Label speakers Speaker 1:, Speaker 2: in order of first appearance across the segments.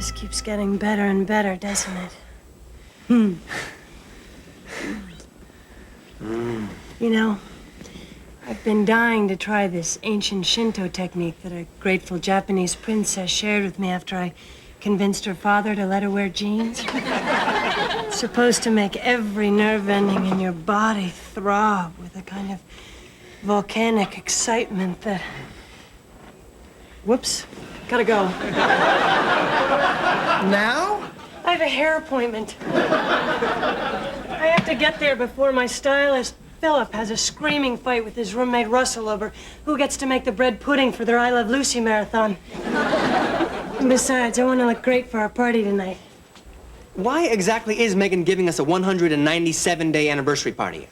Speaker 1: just keeps getting better and better, doesn't it? You know, I've been dying to try this ancient Shinto technique that a grateful Japanese princess shared with me after I convinced her father to let her wear jeans. It's supposed to make every nerve ending in your body throb with a kind of volcanic excitement that... Whoops, gotta go.
Speaker 2: Now?
Speaker 1: I have a hair appointment. I have to get there before my stylist, Philip, has a screaming fight with his roommate, Russell, over who gets to make the bread pudding for their I Love Lucy marathon. And besides, I want to look great for our party tonight.
Speaker 2: Why exactly is Megan giving us a 197-day anniversary party?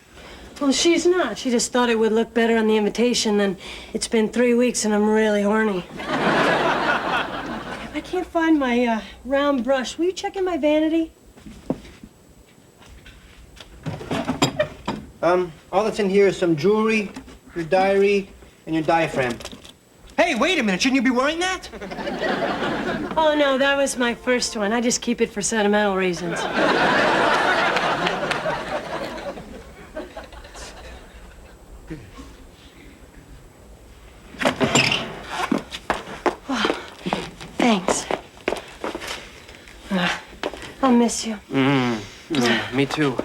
Speaker 1: Well, she's not. She just thought it would look better on the invitation than it's been 3 weeks and I'm really horny. I can't find my round brush. Will you check in my vanity?
Speaker 2: All that's in here is some jewelry, your diary, and your diaphragm. Hey, wait a minute. Shouldn't you be wearing that?
Speaker 1: Oh, no, that was my first one. I just keep it for sentimental reasons. Thanks. I'll miss you.
Speaker 2: Me too.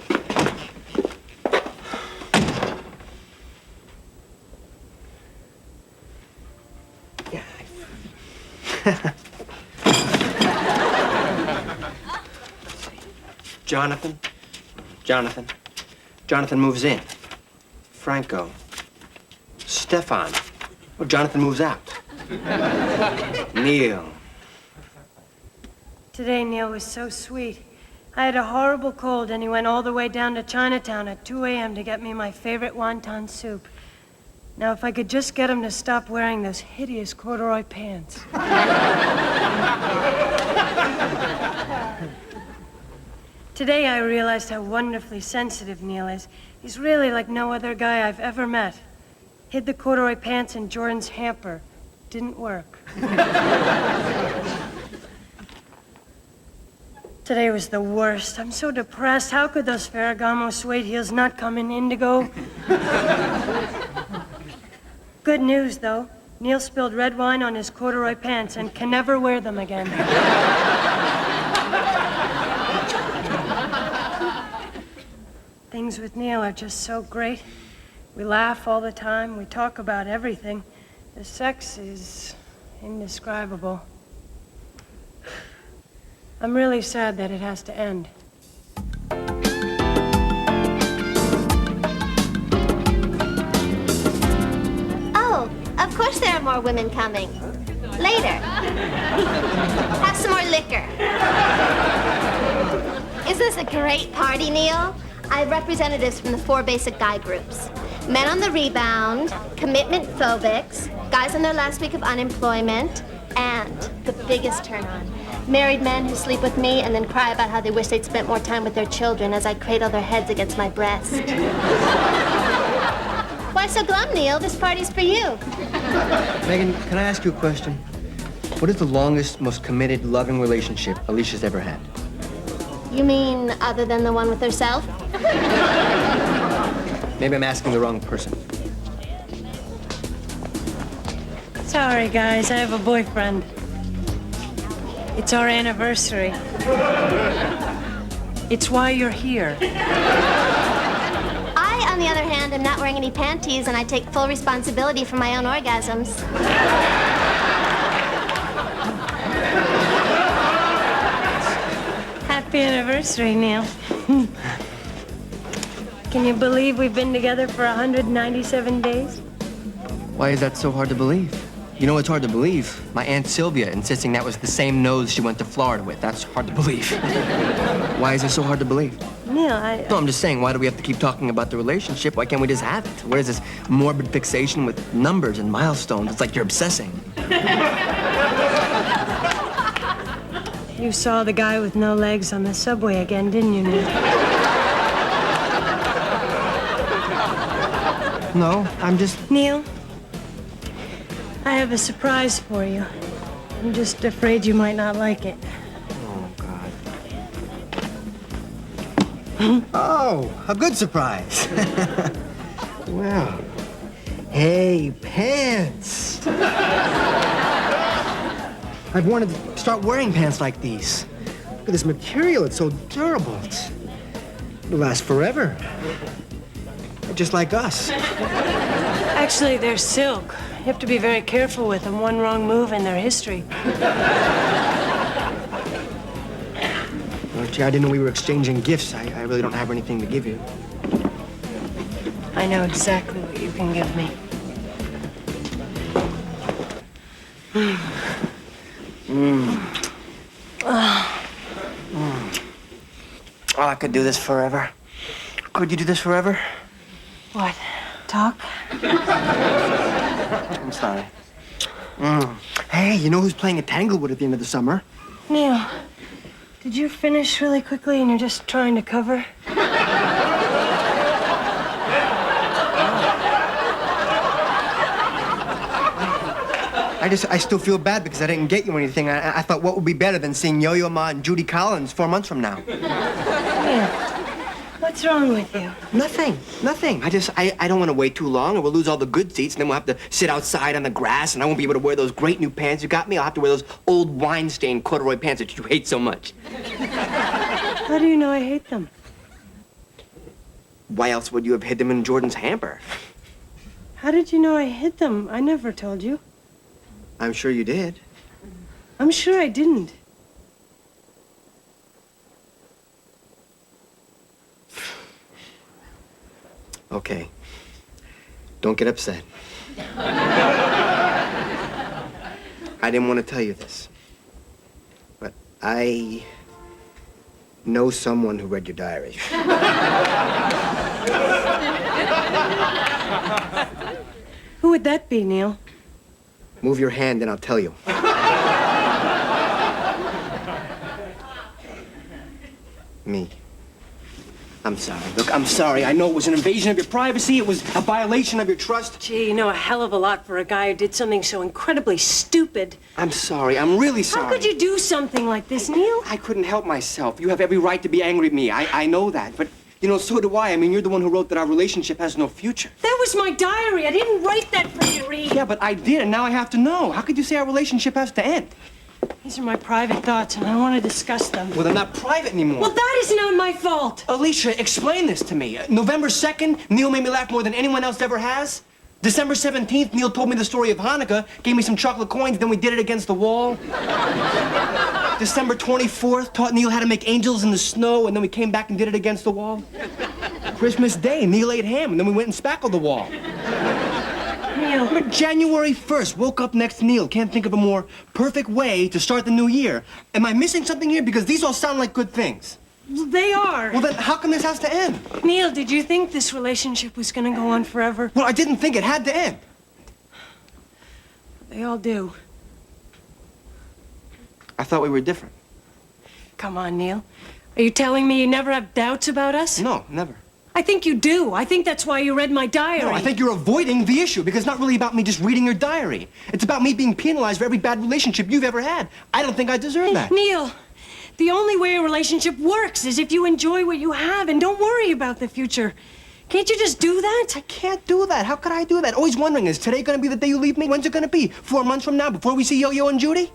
Speaker 2: Jonathan moves in. Franco. Stefan. Well, Jonathan moves out. Neil.
Speaker 1: Today, Neil was so sweet. I had a horrible cold, and he went all the way down to Chinatown at 2 a.m. to get me my favorite wonton soup. Now, if I could just get him to stop wearing those hideous corduroy pants. Today, I realized how wonderfully sensitive Neil is. He's really like no other guy I've ever met. Hid the corduroy pants in Jordan's hamper. Didn't work. Today was the worst. I'm so depressed. How could those Ferragamo suede heels not come in indigo? Good news, though. Neil spilled red wine on his corduroy pants and can never wear them again. Things with Neil are just so great. We laugh all the time. We talk about everything. The sex is indescribable. I'm really sad that it has to end.
Speaker 3: Oh, of course there are more women coming. Later. Have some more liquor. Is this a great party, Neil? I have representatives from the 4 basic guy groups. Men on the rebound, commitment phobics, guys on their last week of unemployment, and the biggest turn-on, married men who sleep with me and then cry about how they wish they'd spent more time with their children as I cradle their heads against my breast. Why so glum, Neil? This party's for you.
Speaker 2: Megan, can I ask you a question? What is the longest, most committed, loving relationship Alicia's ever had?
Speaker 3: You mean other than the one with herself?
Speaker 2: Maybe I'm asking the wrong person.
Speaker 1: Sorry, guys, I have a boyfriend. It's our anniversary. It's why you're here.
Speaker 3: I, on the other hand, am not wearing any panties, and I take full responsibility for my own orgasms.
Speaker 1: Happy anniversary, Neil. Can you believe we've been together for 197 days?
Speaker 2: Why is that so hard to believe? You know what's hard to believe? My Aunt Sylvia insisting that was the same nose she went to Florida with. That's hard to believe. Why is it so hard to believe?
Speaker 1: Neil,
Speaker 2: No, I'm just saying, why do we have to keep talking about the relationship? Why can't we just have it? What is this morbid fixation with numbers and milestones? It's like you're obsessing.
Speaker 1: You saw the guy with no legs on the subway again, didn't you, Neil?
Speaker 2: No, I'm just...
Speaker 1: Neil, I have a surprise for you. I'm just afraid you might not like it.
Speaker 2: Oh, a good surprise. Wow. Hey, pants. I've wanted to start wearing pants like these. Look at this material, it's so durable. It'll last forever. Just like us.
Speaker 1: Actually, they're silk. You have to be very careful with them. One wrong move and they're history.
Speaker 2: Well, gee, I didn't know we were exchanging gifts. I really don't have anything to give you.
Speaker 1: I know exactly what you can give me.
Speaker 2: Oh, I could do this forever. Could you do this forever?
Speaker 1: What? Talk?
Speaker 2: I'm sorry. Hey, you know who's playing at Tanglewood at the end of the summer?
Speaker 1: Neil, did you finish really quickly and you're just trying to cover?
Speaker 2: I still feel bad because I didn't get you anything. I thought, what would be better than seeing Yo-Yo Ma and Judy Collins 4 months from now?
Speaker 1: Neil, what's wrong with you?
Speaker 2: Nothing. I don't want to wait too long or we'll lose all the good seats and then we'll have to sit outside on the grass and I won't be able to wear those great new pants you got me. I'll have to wear those old wine-stained corduroy pants that you hate so much.
Speaker 1: How do you know I hate them?
Speaker 2: Why else would you have hid them in Jordan's hamper?
Speaker 1: How did you know I hid them? I never told you.
Speaker 2: I'm sure you did.
Speaker 1: I'm sure I didn't.
Speaker 2: Okay. Don't get upset. I didn't want to tell you this, but I know someone who read your diary.
Speaker 1: Who would that be, Neil?
Speaker 2: Move your hand and I'll tell you. Me. I'm sorry. Look, I'm sorry. I know it was an invasion of your privacy. It was a violation of your trust.
Speaker 1: Gee, you know a hell of a lot for a guy who did something so incredibly stupid.
Speaker 2: I'm sorry. I'm really sorry.
Speaker 1: How could you do something like this, Neil?
Speaker 2: I couldn't help myself. You have every right to be angry at me. I know that. But, you know, so do I. I mean, you're the one who wrote that our relationship has no future.
Speaker 1: That was my diary. I didn't write that for you to read.
Speaker 2: Yeah, but I did, and now I have to know. How could you say our relationship has to end?
Speaker 1: These are my private thoughts, and I want to discuss them.
Speaker 2: Well, they're not private anymore.
Speaker 1: Well, that is not my fault.
Speaker 2: Alicia, explain this to me. November 2nd, Neil made me laugh more than anyone else ever has. December 17th, Neil told me the story of Hanukkah, gave me some chocolate coins, then we did it against the wall. December 24th, taught Neil how to make angels in the snow, and then we came back and did it against the wall. Christmas Day, Neil ate ham, and then we went and spackled the wall.
Speaker 1: Neil.
Speaker 2: But January 1st, woke up next to Neil. Can't think of a more perfect way to start the new year. Am I missing something here? Because these all sound like good things.
Speaker 1: Well, they are.
Speaker 2: Well, then how come this has to end?
Speaker 1: Neil, did you think this relationship was going to go on forever?
Speaker 2: Well, I didn't think it had to end.
Speaker 1: They all do.
Speaker 2: I thought we were different.
Speaker 1: Come on, Neil. Are you telling me you never have doubts about us?
Speaker 2: No, never.
Speaker 1: I think you do. I think that's why you read my diary.
Speaker 2: No, I think you're avoiding the issue because it's not really about me just reading your diary. It's about me being penalized for every bad relationship you've ever had. I don't think I deserve that.
Speaker 1: Neil, the only way a relationship works is if you enjoy what you have and don't worry about the future. Can't you just do that?
Speaker 2: I can't do that. How could I do that? Always wondering, is today going to be the day you leave me? When's it going to be? 4 months from now, before we see Yo-Yo and Judy?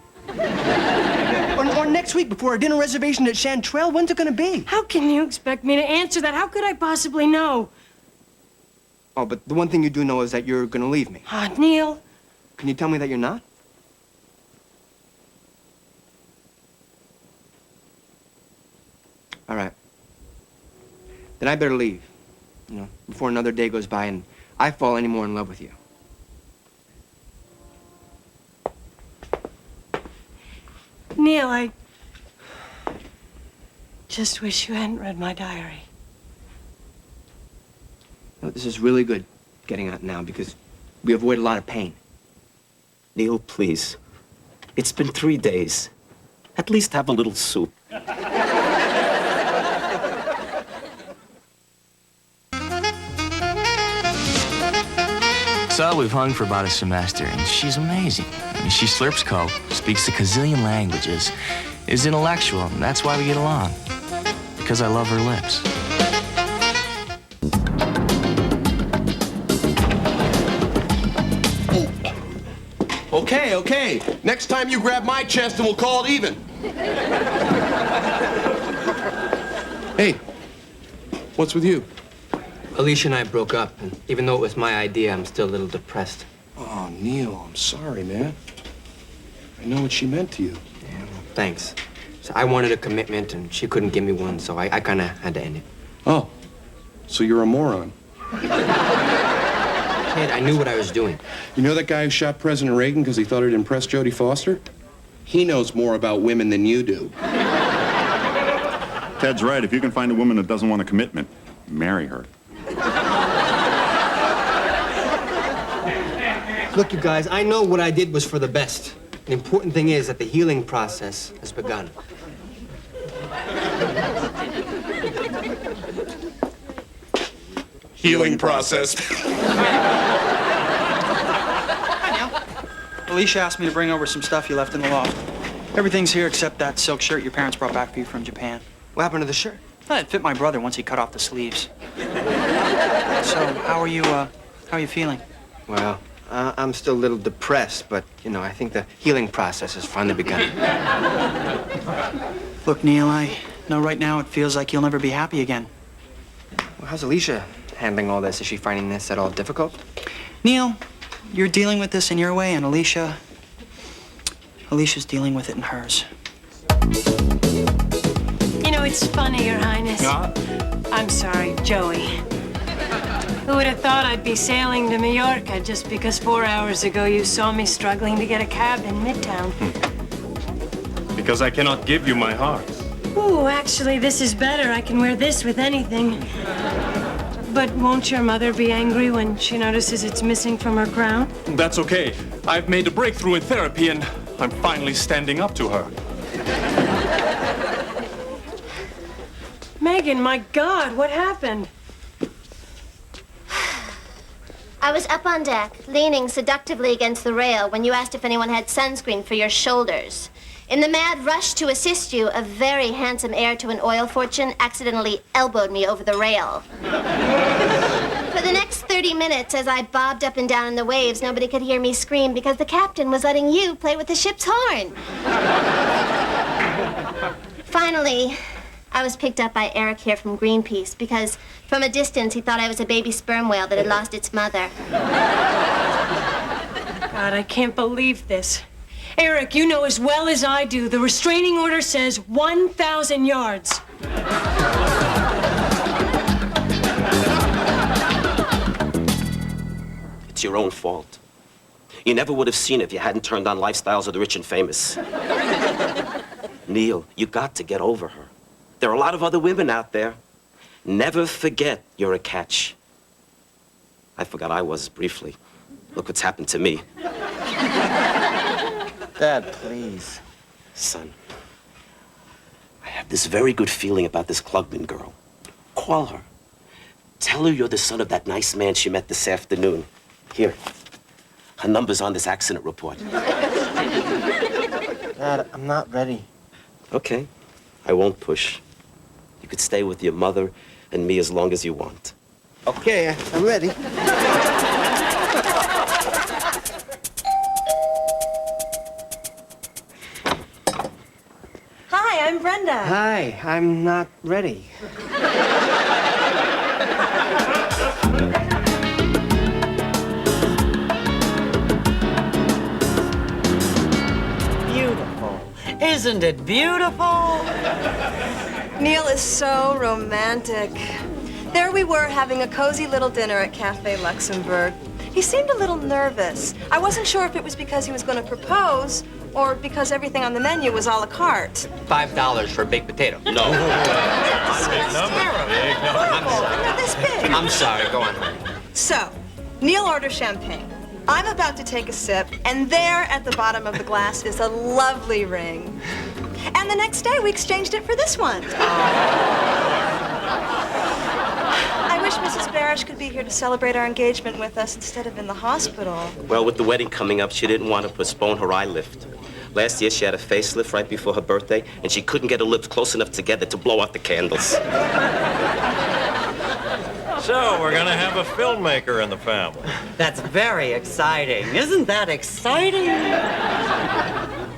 Speaker 2: or next week, before our dinner reservation at Chanterelle? When's it going to be?
Speaker 1: How can you expect me to answer that? How could I possibly know?
Speaker 2: Oh, but the one thing you do know is that you're going to leave me.
Speaker 1: Ah, Neil.
Speaker 2: Can you tell me that you're not? All right. Then I better leave, you know, before another day goes by and I fall any more in love with you.
Speaker 1: Neil, I just wish you hadn't read my diary.
Speaker 2: You know, this is really good getting out now because we avoid a lot of pain.
Speaker 4: Neil, please. It's been 3 days. At least have a little soup.
Speaker 5: So we've hung for about a semester, and she's amazing. I mean, she slurps coke, speaks a gazillion languages, is intellectual, and that's why we get along. Because I love her lips.
Speaker 6: Okay, okay. Next time you grab my chest and we'll call it even. Hey, what's with you?
Speaker 2: Alicia and I broke up, and even though it was my idea, I'm still a little depressed.
Speaker 6: Oh, Neil, I'm sorry, man. I know what she meant to you.
Speaker 2: Yeah, well, thanks. So I wanted a commitment, and she couldn't give me one, so I kind of had to end it.
Speaker 6: Oh, so you're a moron.
Speaker 2: Kid, I knew what I was doing.
Speaker 6: You know that guy who shot President Reagan because he thought it'd impress Jodie Foster? He knows more about women than you do.
Speaker 7: Ted's right. If you can find a woman that doesn't want a commitment, marry her.
Speaker 2: Look, you guys, I know what I did was for the best. The important thing is that the healing process has begun.
Speaker 6: Healing process.
Speaker 8: Alicia asked me to bring over some stuff you left in the loft. Everything's here except that silk shirt your parents brought back for you from Japan.
Speaker 2: What happened to the shirt?
Speaker 8: Well, it fit my brother once he cut off the sleeves. So, how are you feeling?
Speaker 2: Well, I'm still a little depressed, but, you know, I think the healing process has finally begun.
Speaker 8: Look, Neil, I know right now it feels like you'll never be happy again.
Speaker 2: Well, how's Alicia handling all this? Is she finding this at all difficult?
Speaker 8: Neil, you're dealing with this in your way, and Alicia's dealing with it in hers.
Speaker 1: You know, it's funny, Your Highness.
Speaker 8: Yeah?
Speaker 1: I'm sorry, Joey. Who would have thought I'd be sailing to Mallorca just because 4 hours ago you saw me struggling to get a cab in Midtown?
Speaker 7: Because I cannot give you my heart.
Speaker 1: Ooh, actually, this is better. I can wear this with anything. But won't your mother be angry when she notices it's missing from her crown?
Speaker 7: That's okay. I've made a breakthrough in therapy and I'm finally standing up to her.
Speaker 1: Megan, my God, what happened?
Speaker 3: I was up on deck, leaning seductively against the rail when you asked if anyone had sunscreen for your shoulders. In the mad rush to assist you, a very handsome heir to an oil fortune accidentally elbowed me over the rail. For the next 30 minutes, as I bobbed up and down in the waves, nobody could hear me scream because the captain was letting you play with the ship's horn. Finally, I was picked up by Eric here from Greenpeace because from a distance he thought I was a baby sperm whale that had lost its mother.
Speaker 1: God, I can't believe this. Eric, you know as well as I do, the restraining order says 1,000 yards.
Speaker 4: It's your own fault. You never would have seen it if you hadn't turned on Lifestyles of the Rich and Famous. Neil, you got to get over her. There are a lot of other women out there. Never forget you're a catch. I forgot I was briefly. Look what's happened to me.
Speaker 2: Dad, please.
Speaker 4: Son, I have this very good feeling about this Klugman girl. Call her. Tell her you're the son of that nice man she met this afternoon. Here. Her number's on this accident report.
Speaker 2: Dad, I'm not ready.
Speaker 4: Okay. I won't push. You could stay with your mother and me as long as you want.
Speaker 2: Okay, I'm ready.
Speaker 1: Hi, I'm Brenda.
Speaker 2: Hi, I'm not ready.
Speaker 9: Beautiful. Isn't it beautiful?
Speaker 10: Neil is so romantic. There we were having a cozy little dinner at Cafe Luxembourg. He seemed a little nervous. I wasn't sure if it was because he was going to propose or because everything on the menu was a la carte.
Speaker 2: $5 for a baked potato.
Speaker 4: No.
Speaker 10: They're this big.
Speaker 2: I'm sorry, go on.
Speaker 10: So, Neil orders champagne. I'm about to take a sip, and there at the bottom of the glass is a lovely ring. And the next day, we exchanged it for this one. I wish Mrs. Barish could be here to celebrate our engagement with us instead of in the hospital.
Speaker 4: Well, with the wedding coming up, she didn't want to postpone her eye lift. Last year, she had a facelift right before her birthday, and she couldn't get her lips close enough together to blow out the candles.
Speaker 11: So, we're gonna have a filmmaker in the family.
Speaker 9: That's very exciting. Isn't that exciting?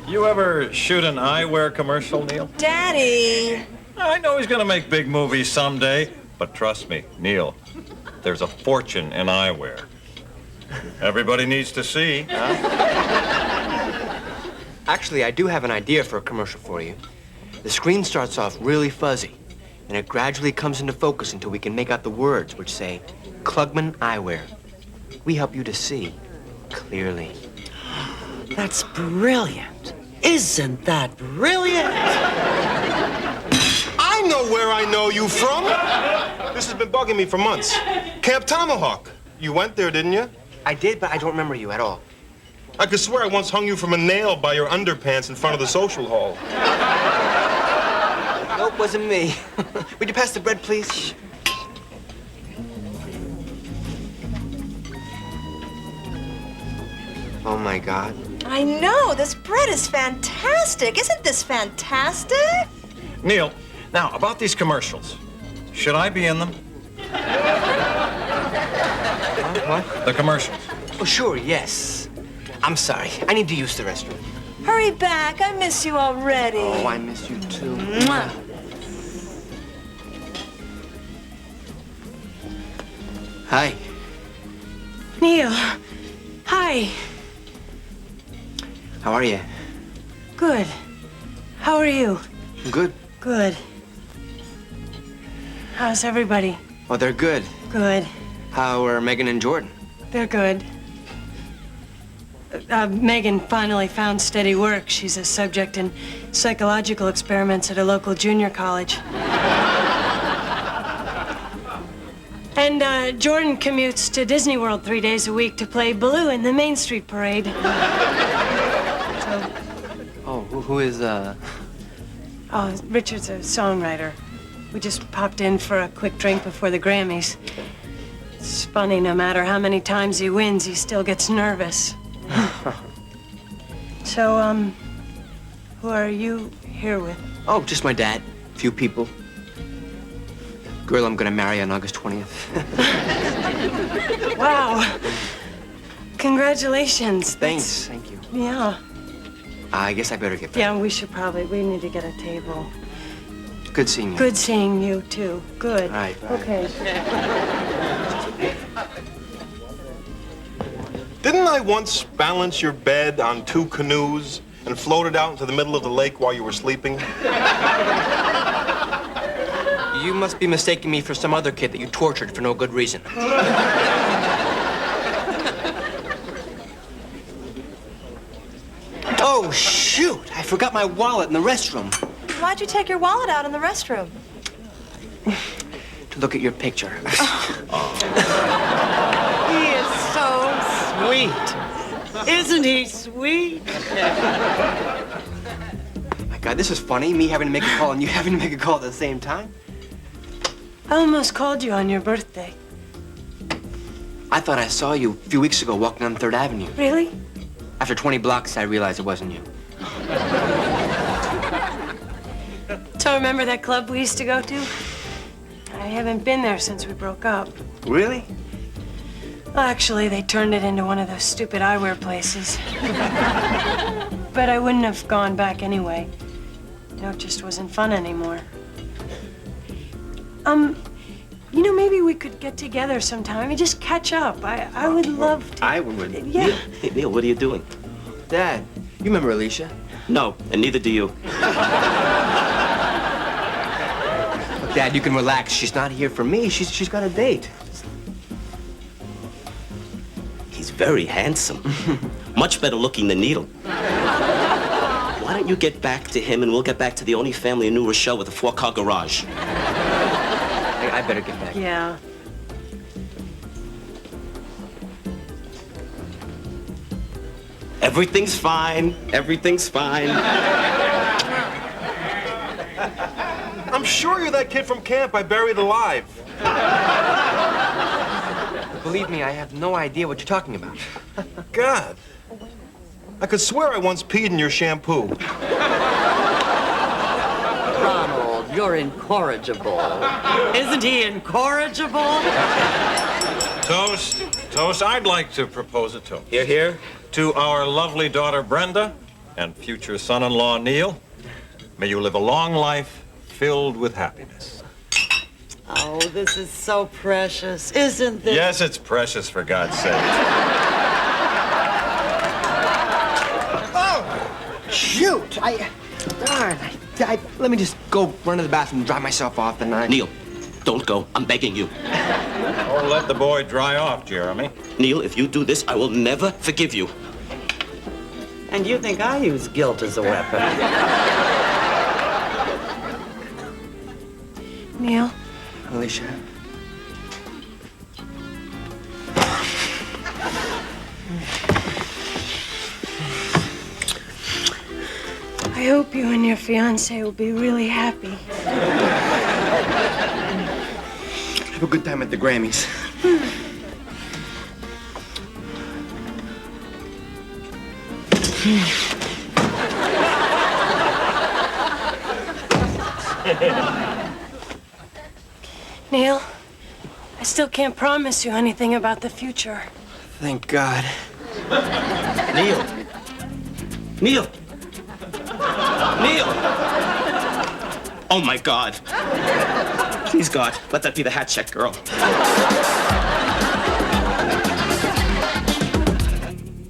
Speaker 11: You ever shoot an eyewear commercial, Neil?
Speaker 10: Daddy!
Speaker 11: I know he's gonna make big movies someday, but trust me, Neil, there's a fortune in eyewear. Everybody needs to see.
Speaker 2: Actually, I do have an idea for a commercial for you. The screen starts off really fuzzy, and it gradually comes into focus until we can make out the words which say, Klugman Eyewear. We help you to see clearly.
Speaker 9: That's brilliant. Isn't that brilliant?
Speaker 12: I know where I know you from. This has been bugging me for months. Camp Tomahawk. You went there, didn't you?
Speaker 2: I did, but I don't remember you at all.
Speaker 12: I could swear I once hung you from a nail by your underpants in front of the social hall.
Speaker 2: Nope, wasn't me. Would you pass the bread, please? Oh, my God.
Speaker 10: I know, this bread is fantastic. Isn't this fantastic?
Speaker 11: Neil, now, about these commercials. Should I be in them?
Speaker 2: What?
Speaker 11: The commercials.
Speaker 2: Oh, sure, yes. I'm sorry. I need to use the restroom.
Speaker 10: Hurry back, I miss you already.
Speaker 2: Oh, I miss you too.
Speaker 10: Mwah.
Speaker 2: Hi.
Speaker 1: Neil. Hi.
Speaker 2: How are you?
Speaker 1: Good. How are you?
Speaker 2: Good.
Speaker 1: Good. How's everybody?
Speaker 2: Oh, they're good.
Speaker 1: Good.
Speaker 2: How are Megan and Jordan?
Speaker 1: They're good. Megan finally found steady work. She's a subject in psychological experiments at a local junior college. And Jordan commutes to Disney World 3 days a week to play Baloo in the Main Street Parade.
Speaker 2: Oh, who is,
Speaker 1: Oh, Richard's a songwriter. We just popped in for a quick drink before the Grammys. It's funny, no matter how many times he wins, he still gets nervous. So, who are you here with?
Speaker 2: Oh, just my dad. A few people. Girl I'm gonna marry on August 20th.
Speaker 1: Wow. Congratulations.
Speaker 2: Thanks. Thank you.
Speaker 1: Yeah.
Speaker 2: I guess I better get back.
Speaker 1: Yeah, we need to get a table.
Speaker 2: Good seeing you.
Speaker 1: Good seeing you, too. Good.
Speaker 2: All right, bye.
Speaker 1: Okay.
Speaker 12: Didn't I once balance your bed on 2 canoes and float it out into the middle of the lake while you were sleeping?
Speaker 2: You must be mistaking me for some other kid that you tortured for no good reason. Oh, shoot! I forgot my wallet in the restroom.
Speaker 10: Why'd you take your wallet out in the restroom?
Speaker 2: To look at your picture.
Speaker 9: He is so sweet. Isn't he sweet?
Speaker 2: My God, this is funny. Me having to make a call and you having to make a call at the same time.
Speaker 1: I almost called you on your birthday.
Speaker 2: I thought I saw you a few weeks ago walking on 3rd Avenue.
Speaker 1: Really?
Speaker 2: After 20 blocks, I realized it wasn't you.
Speaker 1: So remember that club we used to go to? I haven't been there since we broke up.
Speaker 2: Really?
Speaker 1: Well, actually, they turned it into one of those stupid eyewear places. But I wouldn't have gone back anyway. You know, it just wasn't fun anymore. You know, maybe we could get together sometime and just catch up. I would love to.
Speaker 4: I would.
Speaker 1: Yeah.
Speaker 4: Neil, hey, Neil, what are you doing?
Speaker 2: Dad, you remember Alicia?
Speaker 4: No, and neither do you.
Speaker 2: Look, Dad, you can relax. She's not here for me. She's got a date.
Speaker 4: He's very handsome. Much better looking than Needle. Why don't you get back to him and we'll get back to the only family in New Rochelle with a 4-car garage.
Speaker 2: I better get back.
Speaker 1: Yeah.
Speaker 4: Everything's fine. Everything's fine.
Speaker 12: I'm sure you're that kid from camp I buried alive.
Speaker 2: Believe me, I have no idea what you're talking about.
Speaker 12: God. I could swear I once peed in your shampoo.
Speaker 9: Ronald, you're incorrigible. Isn't he incorrigible?
Speaker 11: Toast, I'd like to propose a toast.
Speaker 4: Hear, hear.
Speaker 11: To our lovely daughter Brenda and future son-in-law Neil. May you live a long life filled with happiness.
Speaker 9: Oh, this is so precious, isn't this?
Speaker 11: Yes, it's precious, for God's sake.
Speaker 2: Oh, shoot! Darn, let me just go run to the bathroom and dry myself off, and
Speaker 4: Neil, don't go. I'm begging you.
Speaker 11: Oh, let the boy dry off, Jeremy.
Speaker 4: Neil, if you do this, I will never forgive you.
Speaker 9: And you think I use guilt as a weapon?
Speaker 1: Neil?
Speaker 2: Alicia.
Speaker 1: I hope you and your fiancé will be really happy.
Speaker 2: Have a good time at the Grammys.
Speaker 1: Neil, I still can't promise you anything about the future.
Speaker 2: Thank God.
Speaker 4: Neil. Neil. Neil. Oh, my God. Please, God, let that be the hat check, girl.